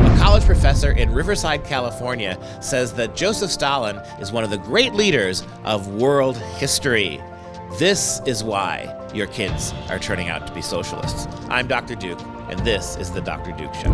A college professor in Riverside, California, says that Joseph Stalin is one of the great leaders of world history. This is why your kids are turning out to be socialists. I'm Dr. Duke, and this is The Dr. Duke Show.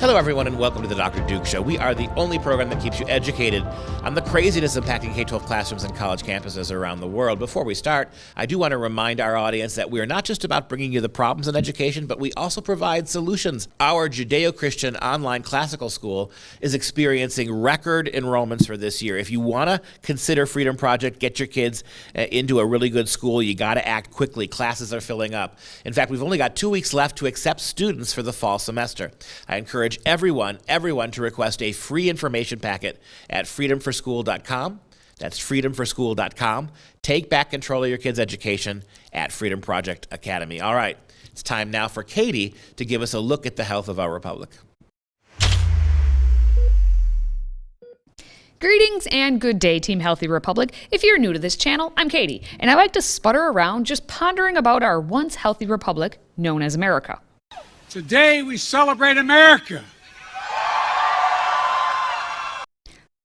Hello, everyone, and welcome to The Dr. Duke Show. We are the only program that keeps you educated on the craziness impacting K-12 classrooms and college campuses around the world. Before we start, I do want to remind our audience that we are not just about bringing you the problems in education, but we also provide solutions. Our Judeo-Christian online classical school is experiencing record enrollments for this year. If you want to consider Freedom Project, get your kids into a really good school, you got to act quickly. Classes are filling up. In fact, we've only got 2 weeks left to accept students for the fall semester. I encourage everyone to request a free information packet at freedomforschool.com. That's freedomforschool.com. Take back control of your kids' education at Freedom Project Academy. All right, it's time now for Katie to give us a look at the health of our republic. Greetings and good day, Team Healthy Republic. If you're new to this channel, I'm Katie, and I like to sputter around just pondering about our once healthy republic known as America. Today we celebrate America.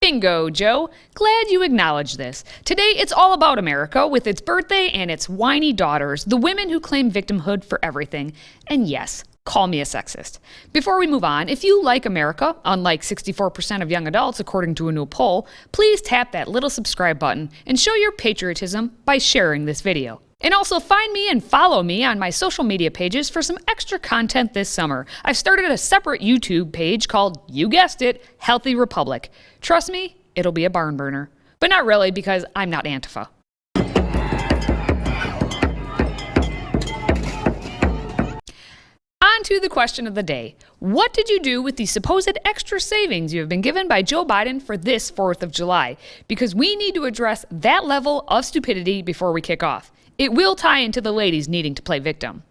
Bingo, Joe. Glad you acknowledge this. Today it's all about America with its birthday and its whiny daughters, the women who claim victimhood for everything. And yes, call me a sexist. Before we move on, if you like America, unlike 64% of young adults according to a new poll, please tap that little subscribe button and show your patriotism by sharing this video. And also find me and follow me on my social media pages for some extra content this summer. I've started a separate YouTube page called, you guessed it, Healthy Republic. Trust me, it'll be a barn burner. But not really, because I'm not Antifa. On to the question of the day. What did you do with the supposed extra savings you have been given by Joe Biden for this 4th of July? Because we need to address that level of stupidity before we kick off. It will tie into the ladies needing to play victim.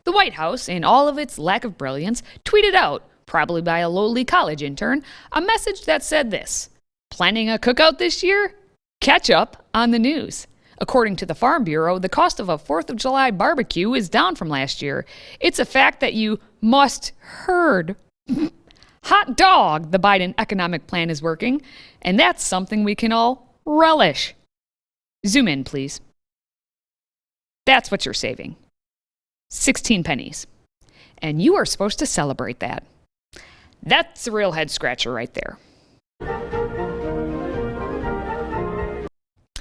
The White House, in all of its lack of brilliance, tweeted out, probably by a lowly college intern, a message that said this: planning a cookout this year? Catch up on the news. According to the Farm Bureau, the cost of a 4th of July barbecue is down from last year. It's a fact that you must heard. Hot dog, the Biden economic plan is working, and that's something we can all relish. Zoom in, please. That's what you're saving. 16 pennies. And you are supposed to celebrate that. That's a real head scratcher right there.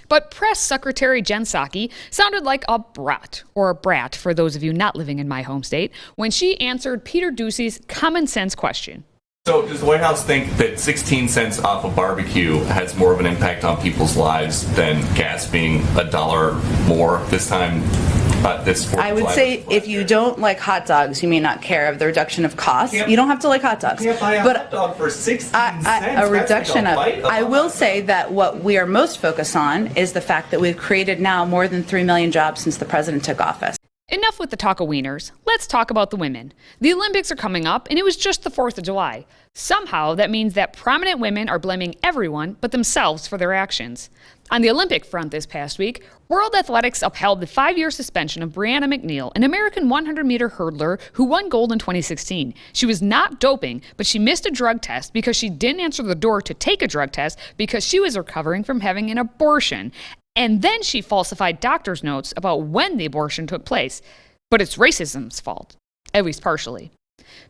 But Press Secretary Jen Psaki sounded like a brat, or a brat for those of you not living in my home state, when she answered Peter Doocy's common sense question. So does the White House think that 16 cents off a barbecue has more of an impact on people's lives than gas being $1 more this time? I would say if you don't like hot dogs, you may not care of the reduction of cost. You don't have to like hot dogs. You can't buy a hot dog for 16 cents. A reduction of. I will say that what we are most focused on is the fact that we've created now more than 3 million jobs since the president took office. Enough with the talk of wieners. Let's talk about the women. The Olympics are coming up, and it was just the 4th of July. Somehow, that means that prominent women are blaming everyone but themselves for their actions. On the Olympic front this past week, World Athletics upheld the 5-year suspension of Brianna McNeil, an American 100-meter hurdler who won gold in 2016. She was not doping, but she missed a drug test because she didn't answer the door to take a drug test because she was recovering from having an abortion. And then she falsified doctor's notes about when the abortion took place. But it's racism's fault, at least partially.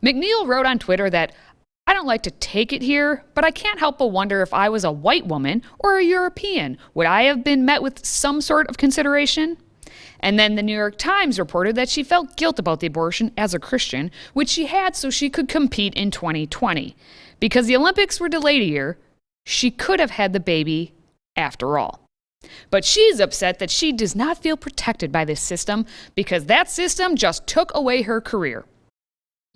McNeil wrote on Twitter that, I don't like to take it here, but I can't help but wonder if I was a white woman or a European, would I have been met with some sort of consideration? And then the New York Times reported that she felt guilt about the abortion as a Christian, which she had so she could compete in 2020. Because the Olympics were delayed a year, she could have had the baby after all. But she's upset that she does not feel protected by this system because that system just took away her career.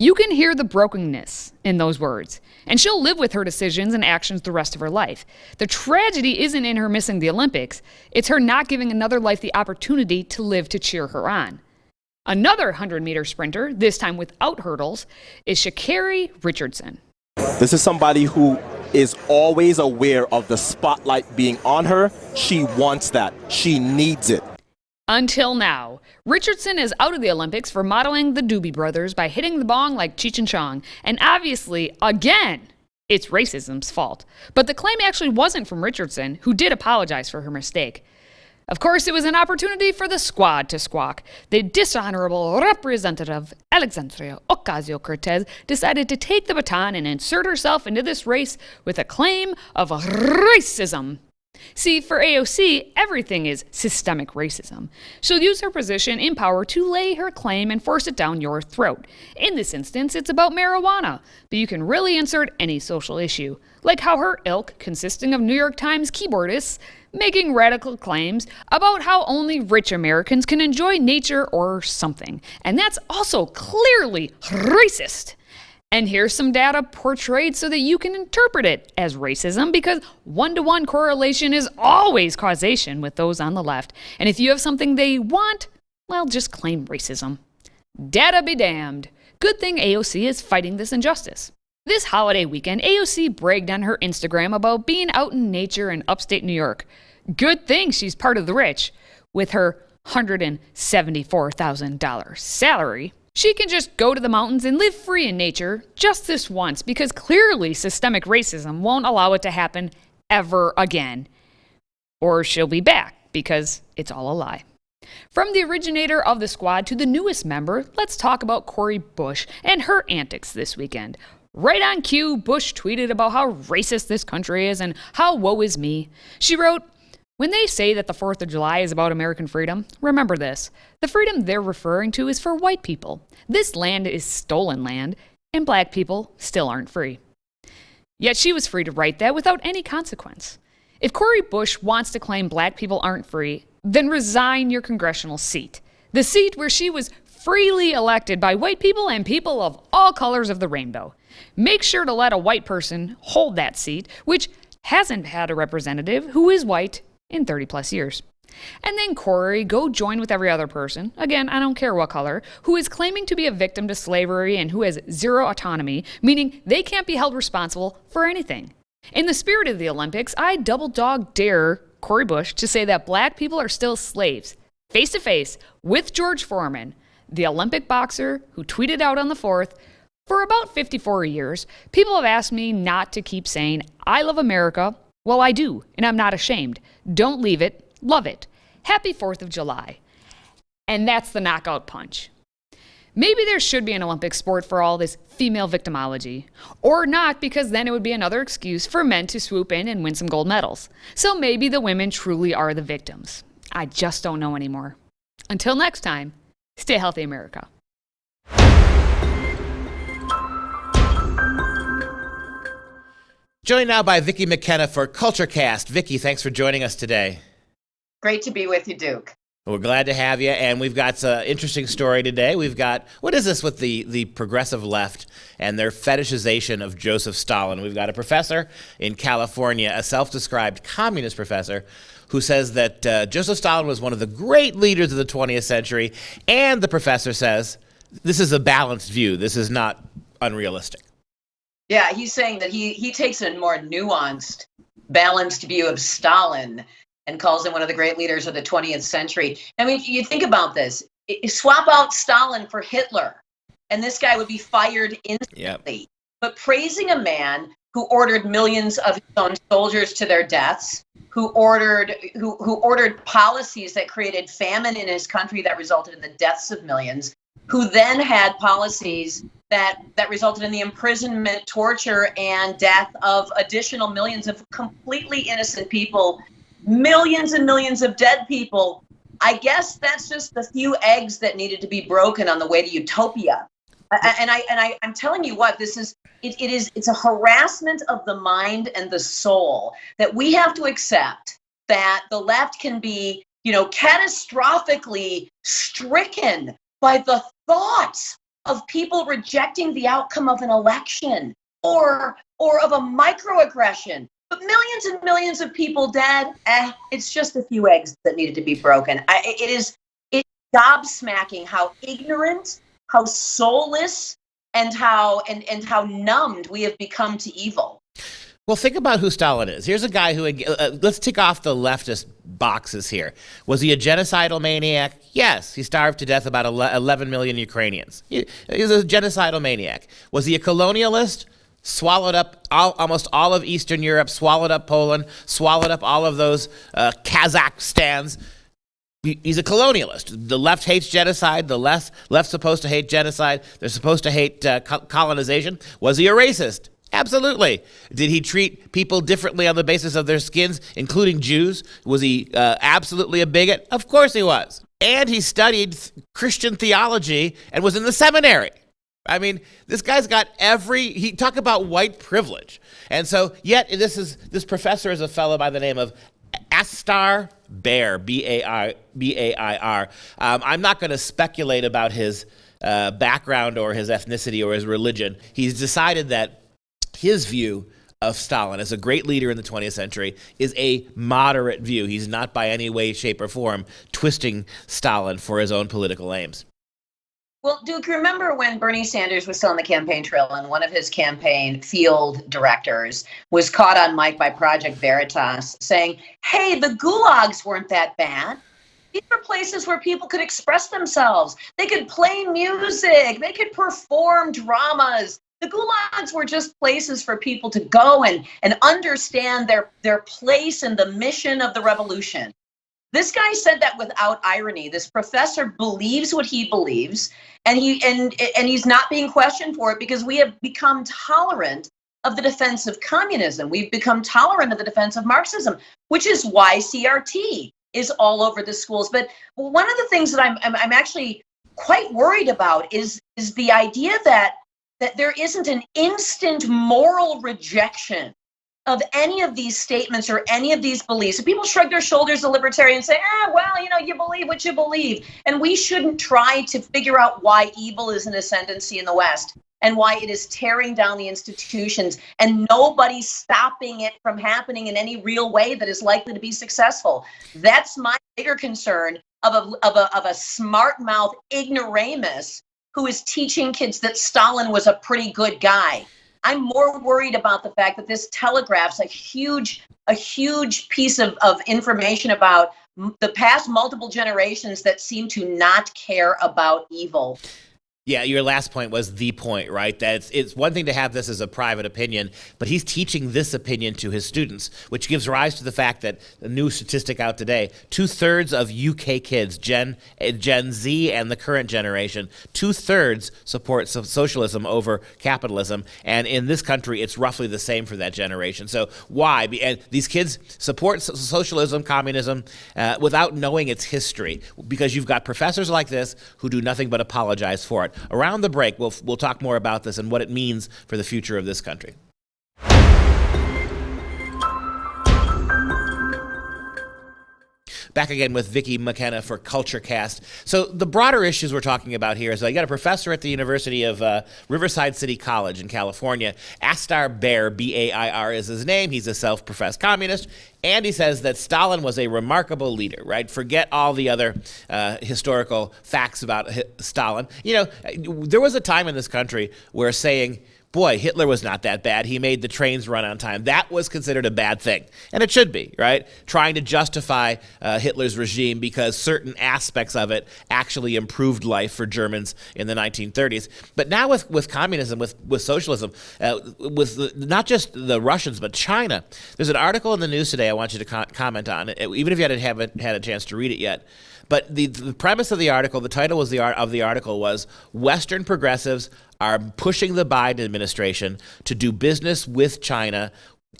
You can hear the brokenness in those words, and she'll live with her decisions and actions the rest of her life. The tragedy isn't in her missing the Olympics, it's her not giving another life the opportunity to live to cheer her on. Another 100-meter sprinter, this time without hurdles, is Sha'Carri Richardson. This is somebody who is always aware of the spotlight being on her. She wants that. She needs it. Until now, Richardson is out of the Olympics for modeling the Doobie Brothers by hitting the bong like Cheech and Chong. And obviously, again, it's racism's fault. But the claim actually wasn't from Richardson, who did apologize for her mistake. Of course, it was an opportunity for the squad to squawk. The dishonorable Representative Alexandria Ocasio-Cortez decided to take the baton and insert herself into this race with a claim of racism. See, for AOC, everything is systemic racism. She'll use her position in power to lay her claim and force it down your throat. In this instance, it's about marijuana, but you can really insert any social issue, like how her ilk, consisting of New York Times keyboardists, making radical claims about how only rich Americans can enjoy nature or something. And that's also clearly racist. And here's some data portrayed so that you can interpret it as racism, because one-to-one correlation is always causation with those on the left. And if you have something they want, well, just claim racism. Data be damned. Good thing AOC is fighting this injustice. This holiday weekend, AOC bragged on her Instagram about being out in nature in upstate New York. Good thing she's part of the rich. With her $174,000 salary, she can just go to the mountains and live free in nature just this once, because clearly systemic racism won't allow it to happen ever again. Or she'll be back, because it's all a lie. From the originator of the squad to the newest member, let's talk about Cori Bush and her antics this weekend. Right on cue, Bush tweeted about how racist this country is and how woe is me. She wrote, "When they say that the 4th of July is about American freedom, remember this. The freedom they're referring to is for white people. This land is stolen land, and black people still aren't free." Yet she was free to write that without any consequence. If Cori Bush wants to claim black people aren't free, then resign your congressional seat. The seat where she was freely elected by white people and people of all colors of the rainbow. Make sure to let a white person hold that seat, which hasn't had a representative who is white in 30 plus years. And then Cori, go join with every other person, again, I don't care what color, who is claiming to be a victim to slavery and who has zero autonomy, meaning they can't be held responsible for anything. In the spirit of the Olympics, I double dog dare Cori Bush to say that black people are still slaves, face to face with George Foreman, the Olympic boxer who tweeted out on the 4th, "For about 54 years, people have asked me not to keep saying, 'I love America.' Well, I do, and I'm not ashamed. Don't leave it. Love it. Happy 4th of July." And that's the knockout punch. Maybe there should be an Olympic sport for all this female victimology. Or not, because then it would be another excuse for men to swoop in and win some gold medals. So maybe the women truly are the victims. I just don't know anymore. Until next time, stay healthy, America. Joined now by Vicki McKenna for CultureCast. Vicki, thanks for joining us today. Great to be with you, Duke. We're glad to have you, and we've got an interesting story today. We've got, what is this with the progressive left and their fetishization of Joseph Stalin? We've got a professor in California, a self-described communist professor, who says that Joseph Stalin was one of the great leaders of the 20th century, and the professor says this is a balanced view. This is not unrealistic. Yeah, he's saying that he takes a more nuanced, balanced view of Stalin and calls him one of the great leaders of the 20th century. I mean, you think about this. Swap out Stalin for Hitler, and this guy would be fired instantly. Yep. But praising a man who ordered millions of his own soldiers to their deaths, who ordered policies that created famine in his country that resulted in the deaths of millions, who then had policies that resulted in the imprisonment, torture, and death of additional millions of completely innocent people, millions and millions of dead people. I guess that's just the few eggs that needed to be broken on the way to utopia. I'm telling you what, it's a harassment of the mind and the soul that we have to accept, that the left can be, catastrophically stricken by the thoughts of people rejecting the outcome of an election or of a microaggression. But millions and millions of people dead, it's just a few eggs that needed to be broken. It's gobsmacking how ignorant, how soulless, and how numbed we have become to evil. Well, think about who Stalin is. Here's a guy who, let's tick off the leftist boxes here. Was he a genocidal maniac? Yes. He starved to death about 11 million Ukrainians. He's a genocidal maniac. Was he a colonialist? Swallowed up almost all of Eastern Europe, swallowed up Poland, swallowed up all of those Kazakhstans. He's a colonialist. The left hates genocide. The left's supposed to hate genocide. They're supposed to hate colonization. Was he a racist? Absolutely. Did he treat people differently on the basis of their skins, including Jews? Was he absolutely a bigot? Of course he was. And he studied Christian theology and was in the seminary. I mean, this guy's got he talk about white privilege. And so, yet this professor is a fellow by the name of Astar Baer, B-A-I-R. I'm not going to speculate about his background or his ethnicity or his religion. He's decided that his view of Stalin as a great leader in the 20th century is a moderate view. He's not by any way, shape, or form twisting Stalin for his own political aims. Well, Duke, remember when Bernie Sanders was still on the campaign trail and one of his campaign field directors was caught on mic by Project Veritas saying, hey, the gulags weren't that bad. These were places where people could express themselves. They could play music. They could perform dramas. The gulags were just places for people to go and understand their place in the mission of the revolution. This guy said that without irony. This professor believes what he believes, and he's not being questioned for it because we have become tolerant of the defense of communism. We've become tolerant of the defense of Marxism, which is why CRT is all over the schools. But one of the things that I'm actually quite worried about is the idea that there isn't an instant moral rejection of any of these statements or any of these beliefs. And people shrug their shoulders, the libertarians say, well, you believe what you believe. And we shouldn't try to figure out why evil is an ascendancy in the West and why it is tearing down the institutions and nobody's stopping it from happening in any real way that is likely to be successful. That's my bigger concern of a smart mouth ignoramus who is teaching kids that Stalin was a pretty good guy. I'm more worried about the fact that this telegraphs a huge piece of information about the past multiple generations that seem to not care about evil. Yeah, your last point was the point, right? That it's one thing to have this as a private opinion, but he's teaching this opinion to his students, which gives rise to the fact that a new statistic out today, 2/3 of UK kids, Gen Z and the current generation, 2/3 support socialism over capitalism. And in this country, it's roughly the same for that generation. So why? And these kids support socialism, communism, without knowing its history, because you've got professors like this who do nothing but apologize for it. Around the break, we'll talk more about this and what it means for the future of this country. Back again with Vicki McKenna for CultureCast. So the broader issues we're talking about here is I got a professor at the University of Riverside City College in California. Astar Baer, B-A-I-R is his name. He's a self-professed communist. And he says that Stalin was a remarkable leader, right? Forget all the other historical facts about Stalin. There was a time in this country where saying, boy, Hitler was not that bad. He made the trains run on time. That was considered a bad thing. And it should be, right? Trying to justify Hitler's regime because certain aspects of it actually improved life for Germans in the 1930s. But now with communism, with socialism, with not just the Russians, but China, there's an article in the news today I want you to comment on, even if you haven't had a chance to read it yet. But the premise of the article, the title of the article was Western progressives are pushing the Biden administration to do business with China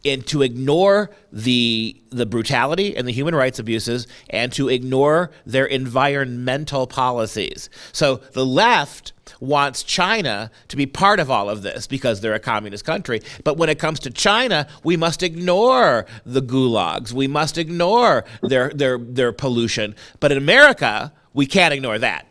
and to ignore the brutality and the human rights abuses and to ignore their environmental policies. So the left wants China to be part of all of this because they're a communist country. But when it comes to China, we must ignore the gulags. We must ignore their pollution. But in America, we can't ignore that.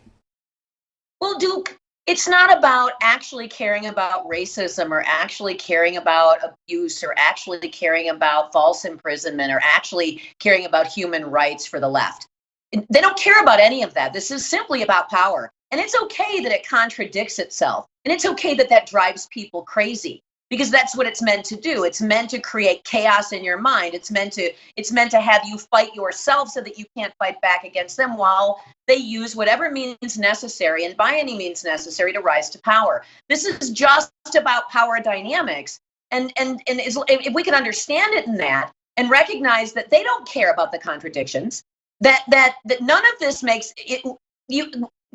Well, Duke, it's not about actually caring about racism or actually caring about abuse or actually caring about false imprisonment or actually caring about human rights for the left. They don't care about any of that. This is simply about power. And it's okay that it contradicts itself. And it's okay that drives people crazy. because that's what it's meant to do. It's meant to create chaos in your mind. It's meant to have you fight yourself so that you can't fight back against them, while they use whatever means necessary, and by any means necessary, to rise to power. This is just about power dynamics. And if we can understand it in that and recognize that they don't care about the contradictions, that none of this makes it,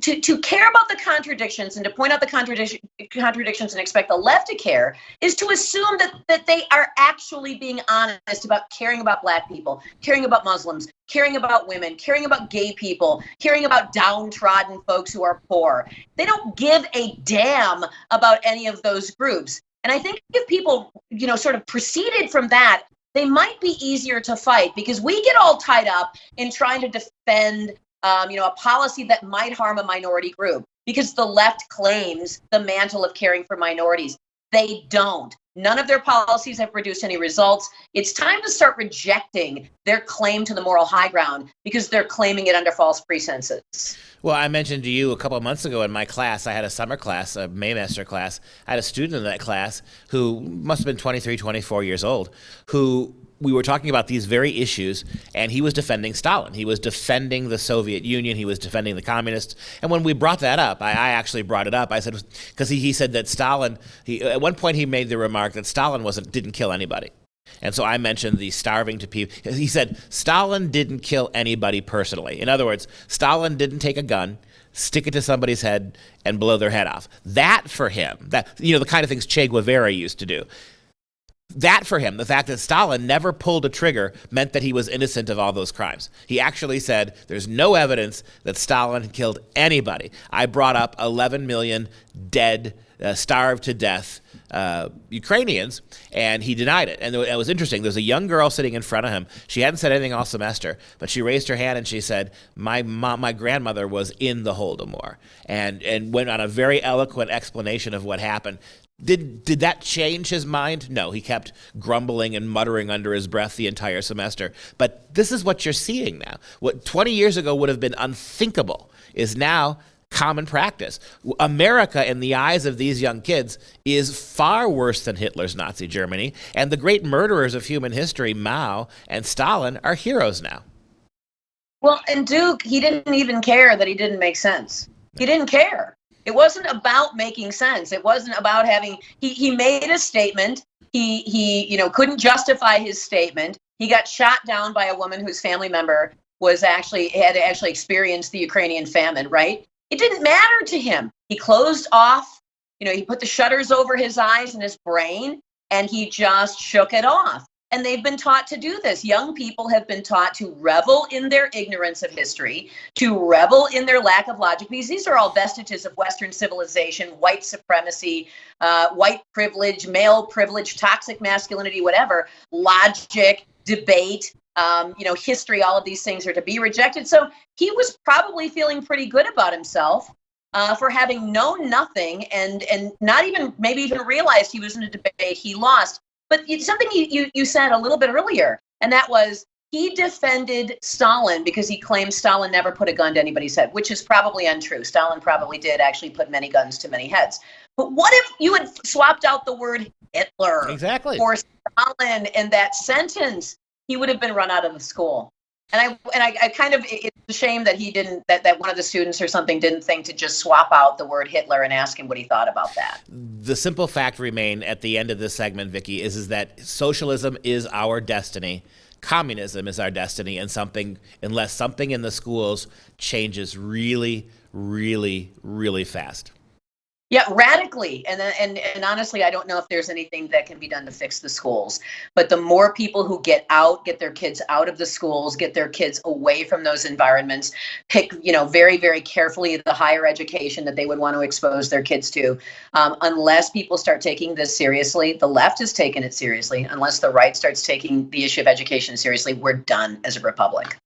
to care about the contradictions and to point out the contradictions and expect the left to care is to assume that they are actually being honest about caring about Black people, caring about Muslims, caring about women, caring about gay people, caring about downtrodden folks who are poor. They don't give a damn about any of those groups. And I think if people, sort of proceeded from that, they might be easier to fight, because we get all tied up in trying to defend a policy that might harm a minority group, because the left claims the mantle of caring for minorities. They don't. None of their policies have produced any results. It's time to start rejecting their claim to the moral high ground, because they're claiming it under false pretenses. Well, I mentioned to you a couple of months ago in my class, I had a summer class, a Maymester class. I had a student in that class who must have been 23, 24 years old, who we were talking about these very issues, and he was defending Stalin. He was defending the Soviet Union. He was defending the communists. And when we brought that up, I actually brought it up. I said, because he said that Stalin, at one point he made the remark that Stalin didn't kill anybody. And so I mentioned the starving to people. He said, Stalin didn't kill anybody personally. In other words, Stalin didn't take a gun, stick it to somebody's head, and blow their head off. That for him, the kind of things Che Guevara used to do. That for him, the fact that Stalin never pulled a trigger, meant that he was innocent of all those crimes. He actually said there's no evidence that Stalin killed anybody. I brought up 11 million dead, starved to death Ukrainians, and he denied it. And it was interesting. There's a young girl sitting in front of him. She hadn't said anything all semester, but she raised her hand and she said, my grandmother was in the Holodomor, and went on a very eloquent explanation of what happened. Did that change his mind? No, he kept grumbling and muttering under his breath the entire semester. But this is what you're seeing now. What 20 years ago would have been unthinkable is now common practice. America, in the eyes of these young kids, is far worse than Hitler's Nazi Germany, and the great murderers of human history, Mao and Stalin, are heroes now. Well, and Duke, he didn't even care that he didn't make sense. He didn't care. It wasn't about making sense. It wasn't about having, he made a statement. He couldn't justify his statement. He got shot down by a woman whose family member had actually experienced the Ukrainian famine, right? It didn't matter to him. He closed off, he put the shutters over his eyes and his brain, and he just shook it off. And they've been taught to do this. Young people have been taught to revel in their ignorance of history, to revel in their lack of logic, because these are all vestiges of Western civilization, white supremacy, white privilege, male privilege, toxic masculinity, whatever, logic, debate, history, all of these things are to be rejected. So he was probably feeling pretty good about himself for having known nothing and not even maybe even realized he was in a debate he lost. But it's something you said a little bit earlier, and that was he defended Stalin because he claimed Stalin never put a gun to anybody's head, which is probably untrue. Stalin probably did actually put many guns to many heads. But what if you had swapped out the word Hitler for Stalin in that sentence? He would have been run out of the school. And I kind of, it's a shame that he didn't, that one of the students or something didn't think to just swap out the word Hitler and ask him what he thought about that. The simple fact remain at the end of this segment, Vicki, is that socialism is our destiny. Communism is our destiny, and unless something in the schools changes really, really, really fast. Yeah, radically. And honestly, I don't know if there's anything that can be done to fix the schools. But the more people who get their kids out of the schools, get their kids away from those environments, pick, very, very carefully the higher education that they would want to expose their kids to. Unless people start taking this seriously, the left has taken it seriously. Unless the right starts taking the issue of education seriously, we're done as a republic.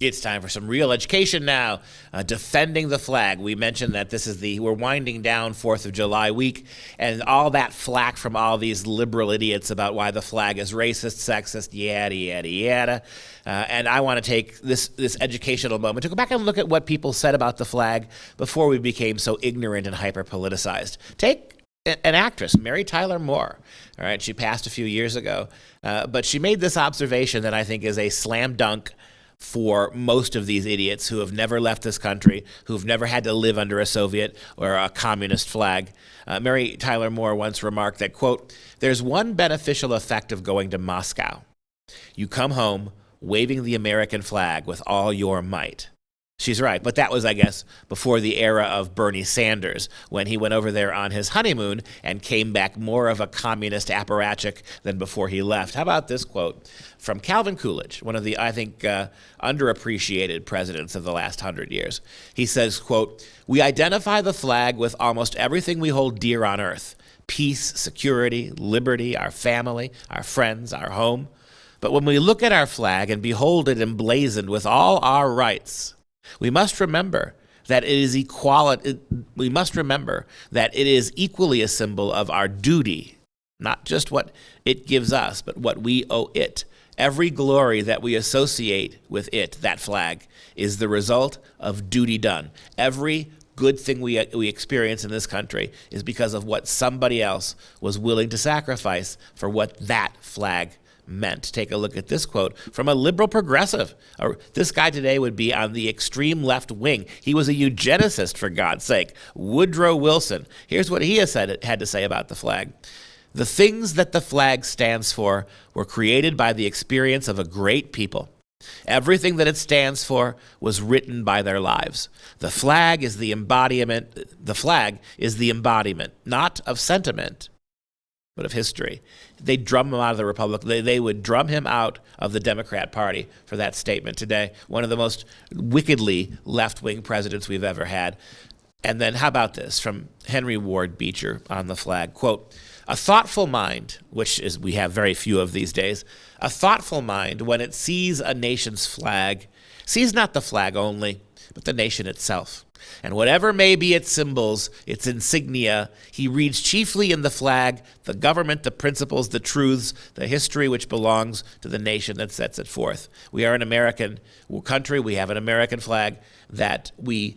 It's time for some real education now. Defending the flag. We mentioned that we're winding down 4th of July week, and all that flack from all these liberal idiots about why the flag is racist, sexist, yada, yada, yada. And I want to take this educational moment to go back and look at what people said about the flag before we became so ignorant and hyper-politicized. Take an actress, Mary Tyler Moore. All right, she passed a few years ago, but she made this observation that I think is a slam dunk for most of these idiots who have never left this country, who've never had to live under a Soviet or a communist flag. Mary Tyler Moore once remarked that, quote, "There's one beneficial effect of going to Moscow. You come home waving the American flag with all your might." She's right, but that was, I guess, before the era of Bernie Sanders, when he went over there on his honeymoon and came back more of a communist apparatchik than before he left. How about this quote from Calvin Coolidge, one of the, I think, underappreciated presidents of the last 100 years. He says, quote, "We identify the flag with almost everything we hold dear on earth: peace, security, liberty, our family, our friends, our home. But when we look at our flag and behold it emblazoned with all our rights, we must remember that it is equally a symbol of our duty, not just what it gives us, but what we owe it. Every glory that we associate with it, that flag, is the result of duty done. Every good thing we experience in this country is because of what somebody else was willing to sacrifice for what that flag meant." Take a look at this quote from a liberal progressive. This guy today would be on the extreme left wing. He was a eugenicist, for God's sake. Woodrow Wilson. Here's what he had to say about the flag. "The things that the flag stands for were created by the experience of a great people. Everything that it stands for was written by their lives. The flag is the embodiment, not of sentiment, but of history." They drum him out of the Republic. They would drum him out of the Democrat Party for that statement today. One of the most wickedly left-wing presidents we've ever had. And then how about this from Henry Ward Beecher on the flag? Quote, "A thoughtful mind," which is we have very few of these days, "a thoughtful mind, when it sees a nation's flag, sees not the flag only, but the nation itself. And whatever may be its symbols, its insignia, he reads chiefly in the flag the government, the principles, the truths, the history which belongs to the nation that sets it forth. We are an American country. We have an American flag that we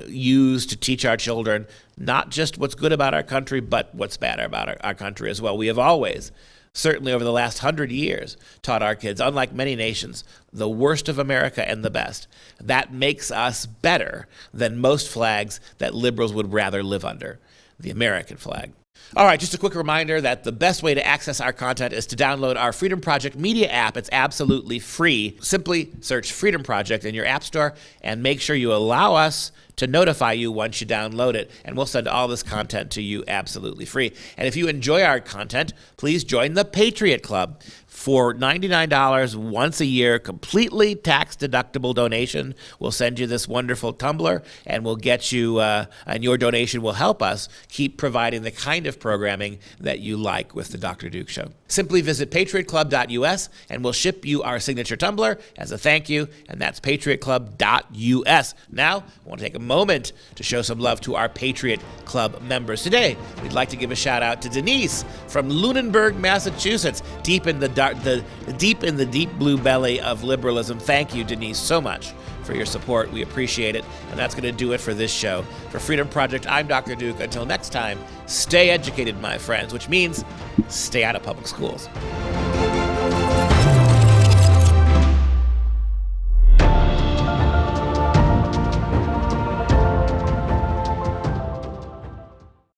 use to teach our children not just what's good about our country, but what's bad about our country as well. We have always, certainly over the last 100 years, taught our kids, unlike many nations, the worst of America and the best. That makes us better than most flags that liberals would rather live under, the American flag. All right, just a quick reminder that the best way to access our content is to download our Freedom Project Media app. It's absolutely free. Simply search Freedom Project in your app store and make sure you allow us to notify you once you download it, and we'll send all this content to you absolutely free. And if you enjoy our content, please join the Patriot Club. For $99 once a year, completely tax-deductible donation, we'll send you this wonderful tumbler, and we'll get you, and your donation will help us keep providing the kind of programming that you like with the Dr. Duke Show. Simply visit patriotclub.us, and we'll ship you our signature tumbler as a thank you, and that's patriotclub.us. Now, I want to take a moment to show some love to our Patriot Club members. Today, we'd like to give a shout-out to Denise from Lunenburg, Massachusetts, deep in the deep blue belly of liberalism. Thank you, Denise, so much for your support. We appreciate it. And that's going to do it for this show. For Freedom Project, I'm Dr. Duke. Until next time, stay educated, my friends, which means stay out of public schools.